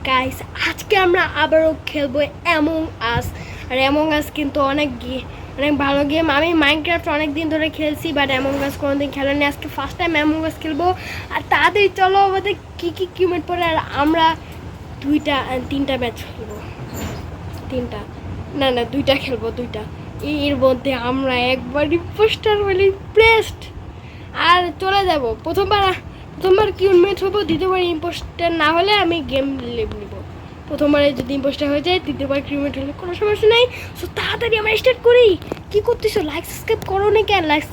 Guys আজকে আমরা আবারও খেলবো অ্যামং আস। আর অ্যামং আস কিন্তু অনেক ভালো গেম। আমি মাইনক্রাফট অনেক দিন ধরে খেলছি, বাট অ্যামং আস কোনোদিন খেলেনি। আজকে ফার্স্ট টাইম অ্যামং আস খেলবো। আর তাড়াতাড়ি চলো আমাদের কী কী কিউমেট পরে। আর আমরা তিনটা ম্যাচ খেলবো। দুইটা খেলবো। এর মধ্যে আমরা একবারই পোস্টার বলি প্রেসড আর চলে যাব। প্রথমবার কিউমেট হবো, দ্বিতীয়বার ইম্পোস্টার না হলে আমি গেম লিভ নিব। প্রথমবারে যদি ইম্পোস্টার হয়ে যায়, তৃতীয়বার কিউমেট হলে কোনো সমস্যা নেই। সো তাড়াতাড়ি আমরা স্টার্ট করি। কী করতেছো? লাইক সাবস্ক্রাইব করো না কেন? লাইক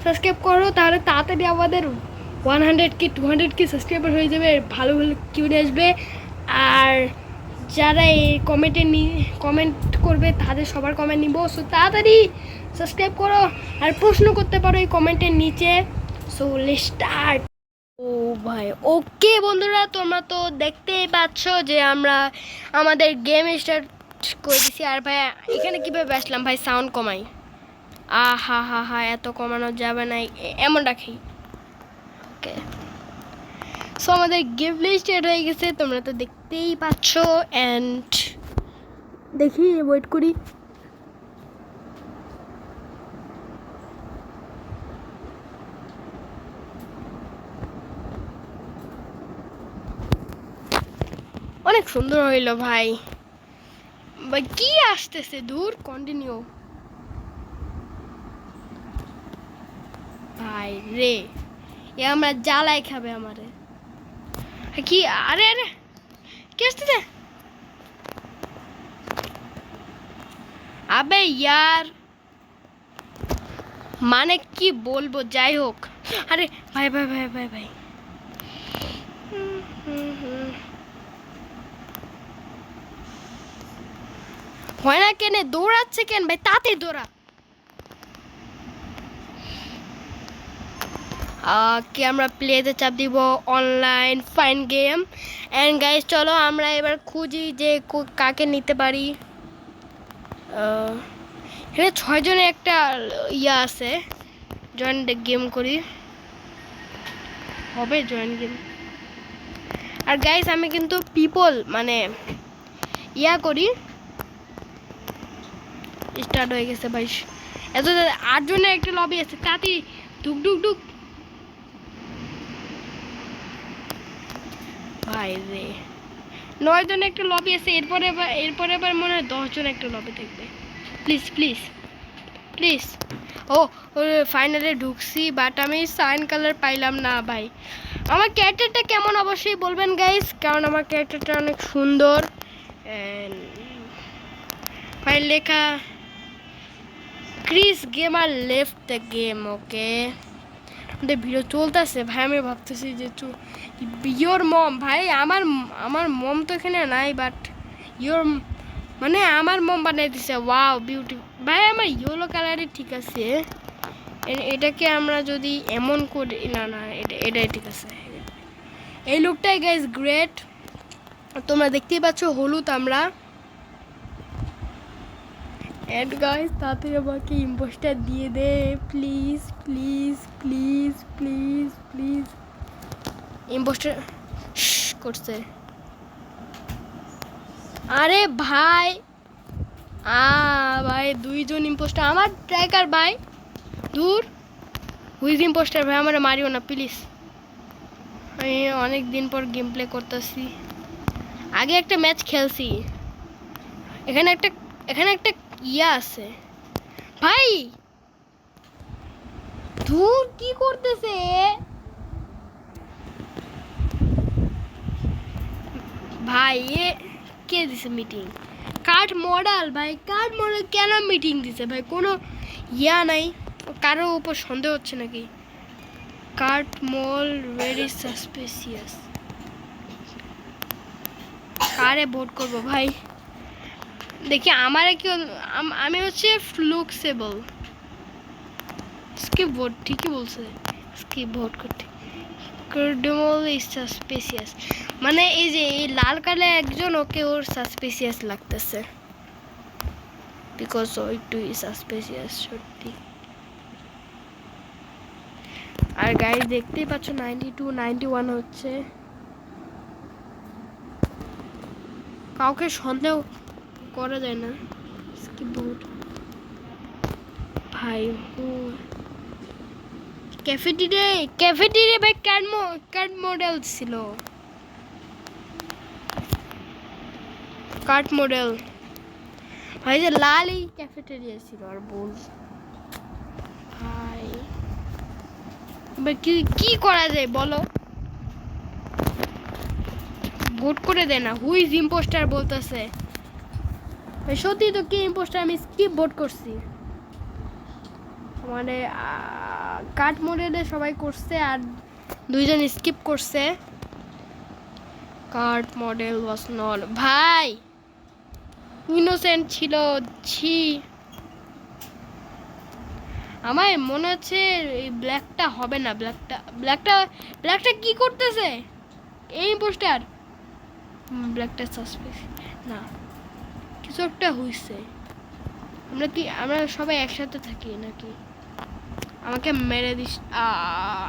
সাবস্ক্রাইব করো, তাহলে তাড়াতাড়ি আমাদের 100K 200K সাবস্ক্রাইবার হয়ে যাবে। ভালো ভালো কিউনে আসবে। আর যারা এই কমেন্ট করবে তাদের সবার কমেন্ট নিব। সো তাড়াতাড়ি সাবস্ক্রাইব করো আর প্রশ্ন করতে পারো এই কমেন্টের নিচে। So let's start. ও ভাই, ওকে বন্ধুরা, তোমরা তো দেখতেই পাচ্ছ যে আমরা আমাদের গেম স্টার্ট করে দিছি। আর ভাই এখানে কীভাবে আসলাম? ভাই সাউন্ড কমাই। হা এত কমানো যাবে না, এমন রাখি। ওকে, সো আমাদের গেম প্লে স্টার্ট হয়ে গেছে, তোমরা তো দেখতেই পাচ্ছ। অ্যান্ড দেখি, ওয়েট করি। অনেক সুন্দর হইলো ভাই। ভাই কি আসতেছে? দূর, কন্টিনিউ। ভাই রে, এ আমরা জ্বালাই খাবে আমারে। কি? আরে আরে, কি আসতেছে? আবে ইয়ার, মানে কি বলবো, যাই হোক। আরে ভাই ভাই ভাই ভাই ভাই, হয় না কেন? দৌড়াচ্ছে কেন ভাই? তাতে দৌড়া। কি আমরা প্লেতে চাপ দিব, online fine game. And guys চলো আমরা এবার খুঁজি যে কাকে নিতে পারি। এখানে 6 জনের একটা ইয়া আছে। জয়েন গেম করি, হবে জয়েন গেম। আর গাইস আমি কিন্তু পিপল মানে ইয়া করি। স্টার্ট হয়ে গেছে ভাই। এত 8 জনের একটা লবি আছে, তাতে ডুক ডুক ডুক। ভাই রে, 9 জনের একটা লবি আছে। এরপরে আবার মনে হয় 10 জন একটা লবি থাকবে। Please please please. ও ফাইনালে ঢুকছি, বাট আমি সাইন কালার পাইলাম না ভাই। আমার ক্যারেক্টারটা কেমন অবশ্যই বলবেন গাইস, কারণ আমার ক্যারেক্টারটা অনেক সুন্দর। ভাই লেখা Chris gamer left the game. Okay, আমাদের ভিডিও চলতেছে ভাই। আমি ভাবতেছি যে ইয়োর মম। ভাই আমার মম তো এখানে নাই, বাট ইয়োর মানে আমার মম বানিয়ে দিছে। ওয়াও বিউটি ভাই, আমার ইয়েলো কালারই ঠিক আছে। এটাকে আমরা যদি এমন করি, না এটাই ঠিক আছে। এই লুকটাই গাইস গ্রেট। তোমরা দেখতেই পাচ্ছ হলুদ আমরা। এন্ড গাইস তাড়াতাড়ি আমাকে ইম্পোস্টার দিয়ে দে, please please please please please. Impostor করছে। আরে ভাই, ভাই 2 জন ইম্পোস্টার। আমার ট্র্যাকার ভাই, দূর। হুইজ ইম্পোস্টার ভাই, আমার মারিও না প্লিজ। আমি অনেক দিন পর গেম প্লে করতেছি। আগে একটা ম্যাচ খেলছি। এখানে একটা ইয়া আছে ভাই। ধুর, কি করতেছে ভাই? এ কে দিছে মিটিং? কার্ড মডেল ভাই, কার্ড মডেল কেন মিটিং দিছে ভাই? কোনো ইয়া নাই? কারো উপর সন্দেহ হচ্ছে নাকি? কার্ড মল ভেরি সাসপিসিয়াস। কারে ভোট করবো ভাই? দেখি আমারে কি, আমি হচ্ছে ফ্লুক্সেবল। স্কিপ ভোট, ঠিকই বলছে, স্কিপ ভোট করতে। কার্ডমল ইজ সাসপিসিয়াস, মানে এই যে এই লাল কালার একজন, ওকে ওর সাসপিসিয়াস লাগতেছে। বিকজ ওই টু ইজ সাসপিসিয়াস সত্যি। আর গাইস দেখতেই পাচ্ছ 92 91 হচ্ছে। কাউকে সন্দেহ করা যায় না। স্কিপ বোর্ড ভাই ক্যাফেটেরিয়া ভাই কার্ড মডেল ছিল, কার্ড মডেল ভাই যে লালই ক্যাফেটেরিয়া ছিল। আর বল ভাই এবার কি করা যায় বলো? ভোট করে দে না। হুই ইজ ইম্পোস্টার বলতেছে। সত্যি তো কি ইম্পোস্টার? আমি স্কিপ ভোট করছি। মানে কাট মডেলে সবাই করছে আর দুইজন স্কিপ করছে। কাট মডেল ওয়াজ নট ভাই ইনোসেন্ট ছিল। ছি আমার মনে হচ্ছে এই ব্ল্যাকটা হবে না। ব্ল্যাকটা কি করতেছে? এই ইম্পোস্টার ব্ল্যাকটা সাসপেক্ট না, কিছু একটা হইছে। আমরা সবাই একসাথে থাকি নাকি? আমাকে মেরে দিস।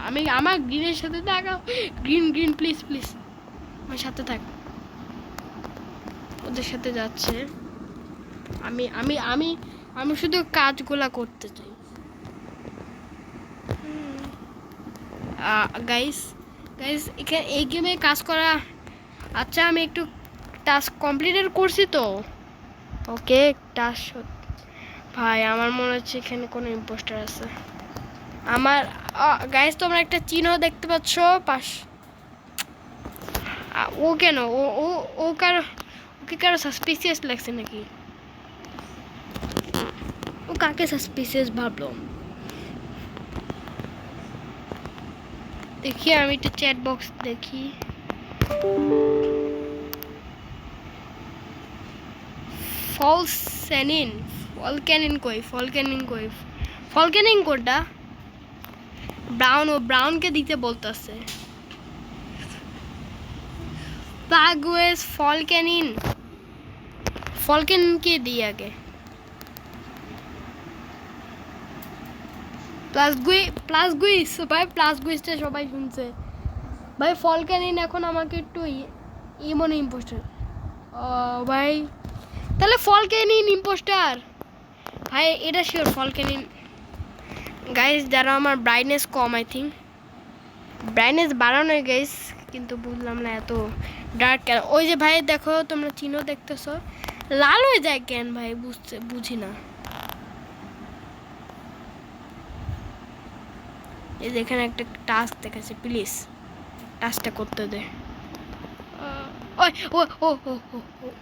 আমি আমার গ্রিনের সাথে থাকা। গ্রিন প্লিজ আমার সাথে থাক। ওদের সাথে যাচ্ছে। আমি আমি আমি আমি শুধু কাজগুলা করতে চাই। গাইস এখানে এই গেমে কাজ করা। আচ্ছা আমি একটু টাস্ক কমপ্লিটেড করছি তো। ওকে টাস্ক ভাই আমার মনে হচ্ছে এখানে কোনো ইম্পোস্টার আছে। আমার গাইস তোমরা একটা চিহ্ন দেখতে পাচ্ছ পাশ। ও কেন ওকে কারো সাসপিসিয়াস লাগছে নাকি? ও কাকে সাসপিসিয়াস ভাবলো? দেখি আমি একটু চ্যাট বক্স দেখি। ফলক্যানিন কোডটা ব্রাউনকে দিতে বলতেছে। প্লাগুয়েস ফলক্যানিনকে দিই আগে। প্লাসগুইস ভাই প্লাসগুইসটা সবাই শুনছে ভাই। ফলক্যানিন এখন আমাকে একটু মনে ইম্পোস্টার ভাই। তাহলে ফলক্যানিন ইম্পোস্টার ভাই, এটা শিওর ফলক্যানিন। গাইস যারা আমার brightness com, I think brightness বাড়ানো গাইস, কিন্তু বুঝলাম না এত ডার্ক কেন। ওই যে ভাই দেখো তোমরা চিহ্ন দেখতেছো, লাল হয়ে যায় কেন ভাই? বুঝি না। এই যে এখানে একটা টাস্ক দেখাচ্ছে, প্লিজ টাস্কটা করতে দে।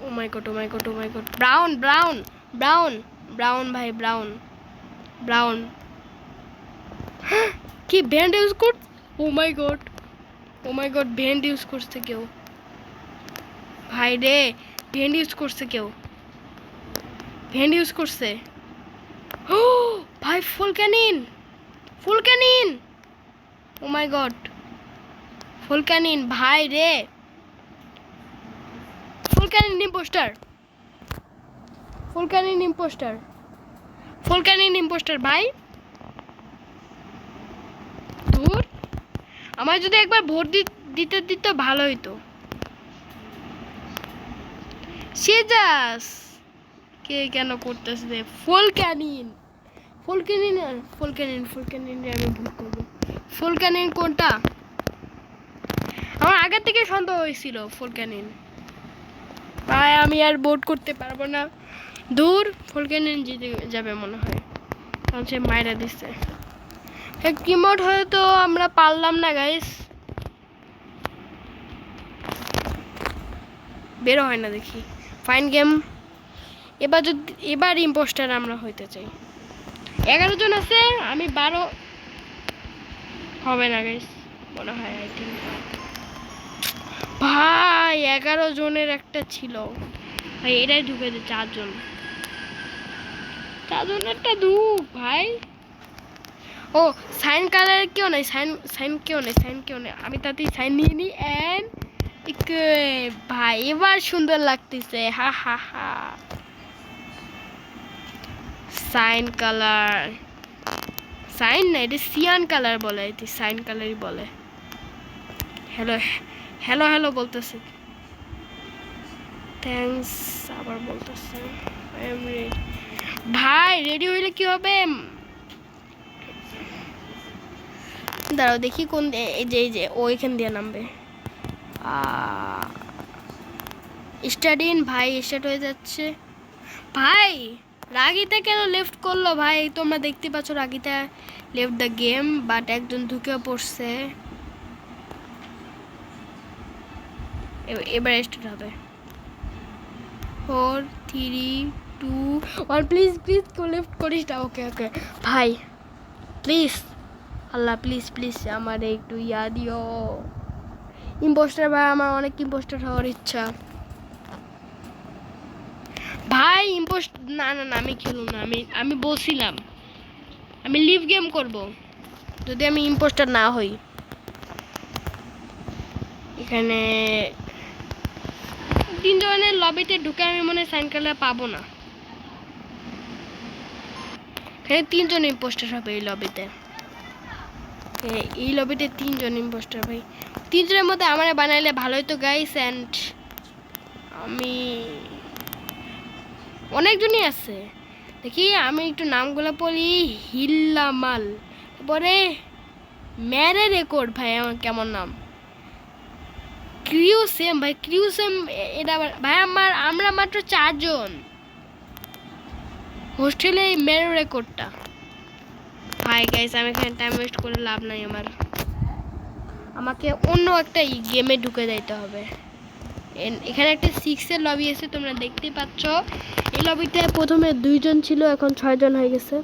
ও মাই গড ব্রাউন ভাই ব্রাউন কি ব্যান্ড ইউজ কর? ও মাই গড ব্যান্ড ইউজ করছে কেউ ভাই রে। ব্যান্ড ইউজ করছে ও ভাই। ফুলক্যানিন ও মাই গড ফুলক্যানিন ভাই রে। ফুলক্যানিন ইম্পোস্টার ভাই। দূর আমার যদি একবার ভোট দিতে ভালো হইতো। সেজাস কে কেন করতেছে? ফুলক্যানিন আমি ভোট করবো। ফুলক্যানিন কোনটা? আমার আগে থেকে সন্দেহ হয়েছিল ফুলক্যানিন ভাই। আমি আর ভোট করতে পারবো না। দূর ফুলক্যানিন জিতে যাবে মনে হয়, কারণ সে মাইরা দিচ্ছে। কিমোড হয়তো আমরা পারলাম না গাইস। বেরো হয় না দেখি। Fine game. এবার ইম্পোস্টার আমরা হইতে চাই। 11 জন আছে, আমি 12 হবে না গাইস মনে হয়। আই থিঙ্ক ভাই 11 জনের একটা ছিল ভাই, এটাই ঢুকে দে। 4 জনেরটা ঢুক ভাই। ও সাইন কালার কেউ নাই, সাইন কেউ নেই। আমি তাতেই সাইন নিয়ে নিই। এন্ড ভাই এবার সুন্দর লাগতেছে। হা সাইন কালার সাইন না, এটা সিয়ান কালার বলে। এটি সাইন কালারই বলে। হ্যালো বলতেছে। থ্যাঙ্কস আবার বলতেছে আই এম রেডি। ভাই রেডি হইলে কি হবে? দাঁড়াও দেখি কোন এই যে ওইখান দিয়ে নামবে। স্টার্ট ভাই, স্টার্ট হয়ে যাচ্ছে। ভাই রাগিতা কেন লেফট করলো ভাই? তোমরা দেখতে পাচ্ছ রাগিতা লেফট দ্য গেম, বাট একজন ঢুকে পড়ছে। এবার স্টার্ট হবে। 4 3 2 1 প্লিজ প্লিজ লেফট করিস না। ওকে ওকে ভাই প্লিজ, আল্লাহ প্লিজ প্লিজ আমার একটু ইয়া দিও। ইম্পোস্টার ভাই, আমার অনেক ইম্পোস্টার হওয়ার ইচ্ছা ভাই। না না না, আমি খেলুম না। আমি বলছিলাম আমি লিভ গেম করব যদি আমি ইম্পোস্টার না হই। এখানে 3 জনের লবিতে ঢুকে আমি মনে হয় সাইন কার্ডটা পাবো না। এখানে 3 জন ইম্পোস্টার হবে এই লবিতে। এই লবিতে 3 জন ইম্পোস্টার ভাই। 3 জনের মধ্যে আমার বানাইলে ভালোই তো গাইস। অ্যান্ড আমি অনেকজনই আছে, দেখি আমি একটু নামগুলো পড়ি। হিল্লামাল, তারপরে ম্যারে রেকর্ড ভাই, আমার কেমন নাম। ক্রিউসেম ভাই, ক্রিউসেম এটা ভাই। আমরা মাত্র 4 জন হোস্টেলে। এই ম্যারে রেকর্ডটা ভাই গাইস, আমি এখানে টাইম ওয়েস্ট করে লাভ নাই। আমাকে অন্য একটা গেমে ঢুকে যাইতে হবে। এখানে একটা 6 এর লবি আছে, তোমরা দেখতেই পাচ্ছ। এই লবিতে প্রথমে 2 জন ছিল, এখন 6 জন হয়ে গেছে।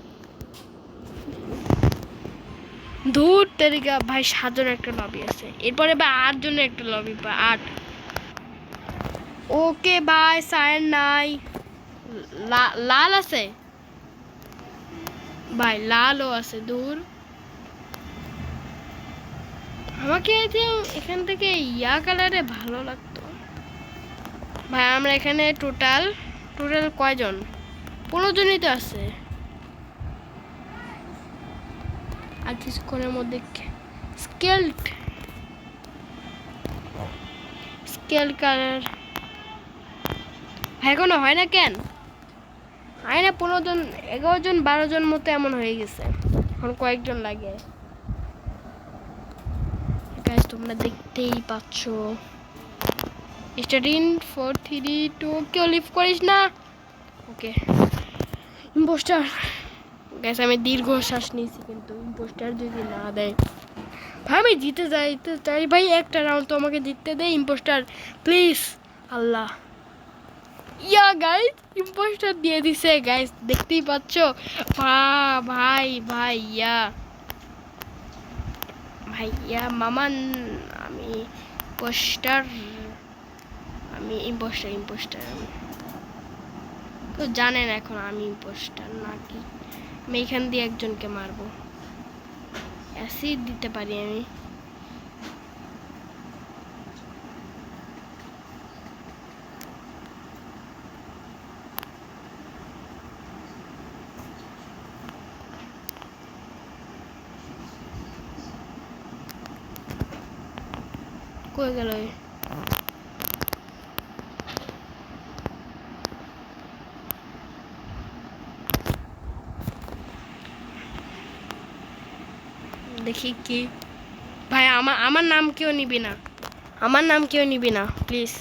দূর তেরিকা ভাই, 7 জন একটা লবি আছে। এরপরে ভাই 8 জনের একটা লবি, 8। ওকে ভাই, সাইন নাই। লাল আছে ভাই, লালও আছে। দূর আমাকে এখান থেকে ইয়া কালারে ভালো লাগতো ভাই। আমরা এখানে টোটাল কয়জন? 15 জনই তো আছে। আর কিছুক্ষণের মধ্যে স্কেল কালার ভাই এখনো হয় না কেন? হয় না। 15 জন 11 জন 12 জন মতো এমন হয়ে গেছে, এখন কয়েকজন লাগে। গাইস তোমরা দেখতেই পাচ্ছ। স্টার্টিং 4 3 2। কেউ লিভ করিস না। ওকে ইম্পোস্টার গাইস, আমি দীর্ঘশ্বাস নিয়েছি, কিন্তু ইম্পোস্টার যদি না দেয় ভাই আমি জিতে যাইতে চাই ভাই। একটা রাউন্ড তো আমাকে জিততে দে ইম্পোস্টার প্লিজ। আল্লাহ ইয়া গাইস, ইম্পোস্টার দিয়ে দিছে গাইস, দেখতেই পাচ্ছ। ভাই ভাই ইয়া ভাইয়া মামান, আমি ইম্পোস্টার। তো জানেন এখন আমি ইম্পোস্টার নাকি। আমি এখান দিয়ে একজনকে মারবো, অ্যাসিড দিতে পারি আমি। কই গেল? দেখি কি ভাই, আমার নাম কেউ নিবি না, আমার নাম কেউ নিবি না প্লিজ।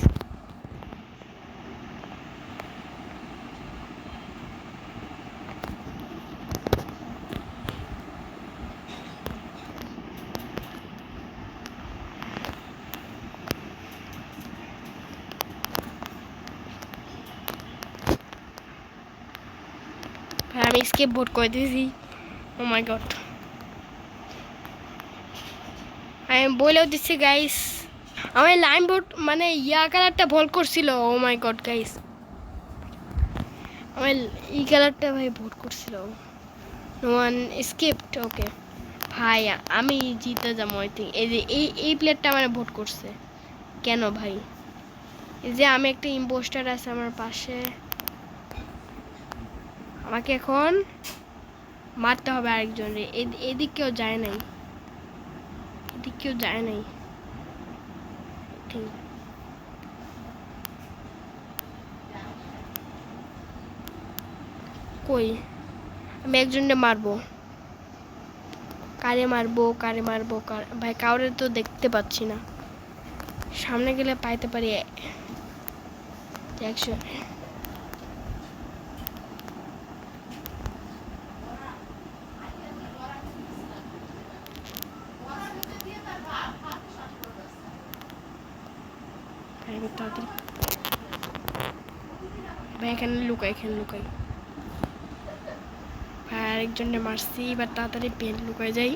আমি স্কেপ বোর্ড করে দিয়েছি। ও মাই গড, আমি বলেও দিচ্ছি গাইস, আমি লাইন বোর্ড মানে ইয়া কালারটা ভুল করছিল। ও মাই গড গাইস, আমি এই কালারটা ভাই ভোট করছিল। One skipped. ওকে ভাই আমি জিতে যাবো আই থিঙ্ক। এই যে এই প্লেয়ারটা আমার ভোট করছে কেন ভাই? এই যে আমি একটা ইম্পোস্টার আছে আমার পাশে, আমাকে এখন মারতে হবে আরেকজন রে। এদিক কেউ যায় নাই, এদিক কেউ যায় নাই ঠিক। কই আমি একজনকে মারবো, কারে মারবো ভাই কাউরে তো দেখতে পাচ্ছি না, সামনে গেলে পাইতে পারি 100। তাড়াতাড়ি ভাই এখানে লুকাই ভাই আরেকজনকে মারছি, এবার তাড়াতাড়ি পেন লুকাই যাই।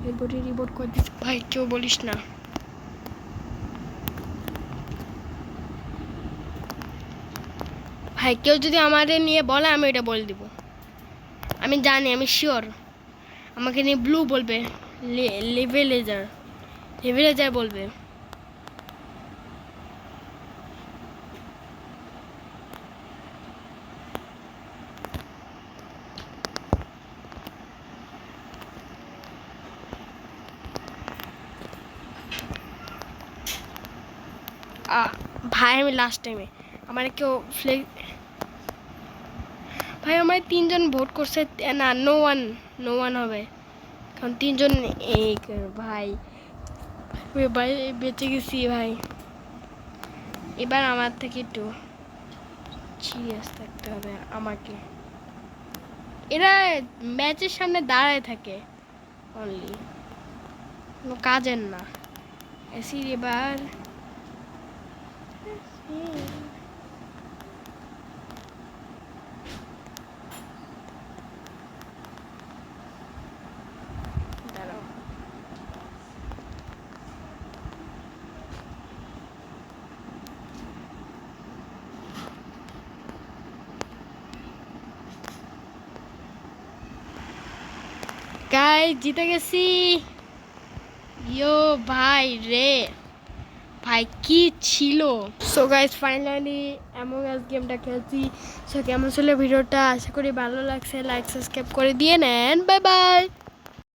এরপরে রিপোর্ট করে দিস ভাই, কেউ বলিস না। ভাই কেউ যদি আমাদের নিয়ে বলে আমি ওইটা বলে দিব, আমি জানি, আমি শিওর আমাকে নিয়ে ব্লু বলবে, লেভেলেজার বলবে। ভাই আমি লাস্ট টাইমে আমার কেউ ভাই আমার 3জন ভোট করছে না, নো ওয়ান হবে, কারণ 3জন ভাই ভাই বেঁচে গেছি ভাই। এবার আমার থেকে একটু সিরিয়াস থাকতে হবে আমাকে, এরা ম্যাচের সামনে দাঁড়ায় থাকে অনলি, কোনো কাজের না। এসির এবার দাঁড়াও, গাইস জিতে গেছি, ইয়ো ভাই রে, ভাই কি ছিল। সো গাইস ফাইনালি অ্যামং আস গেমটা খেলছি। সো কেমন ছিল ভিডিওটা, আশা করি ভালো লাগছে, লাইক সাবস্ক্রাইব করে দিয়ে নেন, বাই বাই।